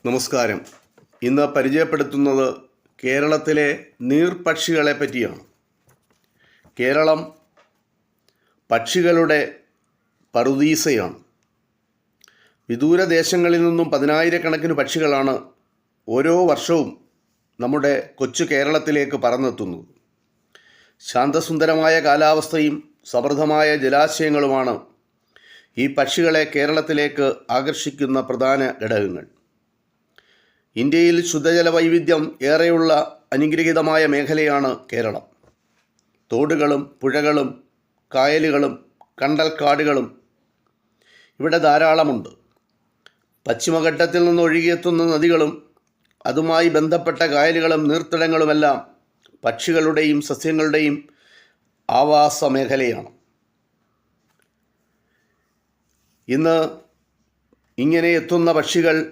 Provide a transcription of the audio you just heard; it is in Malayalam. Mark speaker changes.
Speaker 1: നമസ്കാരം. ഇന്ന് പരിചയപ്പെടുത്തുന്നത് കേരളത്തിലെ നീർപക്ഷികളെ പറ്റിയാണ്. കേരളം പക്ഷികളുടെ പറുദീസയാണ്. വിദൂര ദേശങ്ങളിൽ നിന്നും പതിനായിരക്കണക്കിന് പക്ഷികളാണ് ഓരോ വർഷവും നമ്മുടെ കൊച്ചു കേരളത്തിലേക്ക് പറന്നെത്തുന്നത്. ശാന്തസുന്ദരമായ കാലാവസ്ഥയും സമൃദ്ധമായ ജലാശയങ്ങളുമാണ് ഈ പക്ഷികളെ കേരളത്തിലേക്ക് ആകർഷിക്കുന്ന പ്രധാന ഘടകങ്ങൾ. ഇന്ത്യയിൽ ശുദ്ധജല വൈവിധ്യം ഏറെയുള്ള അനുഗ്രഹീതമായ മേഖലയാണ് കേരളം. തോടുകളും പുഴകളും കായലുകളും കണ്ടൽക്കാടുകളും ഇവിടെ ധാരാളമുണ്ട്. പശ്ചിമഘട്ടത്തിൽ നിന്ന് ഒഴുകിയെത്തുന്ന നദികളും അതുമായി ബന്ധപ്പെട്ട കായലുകളും നീർത്തടങ്ങളുമെല്ലാം പക്ഷികളുടെയും സസ്യങ്ങളുടെയും ആവാസ മേഖലയാണ്. ഇന്ന് ഇങ്ങനെ എത്തുന്ന പക്ഷികൾ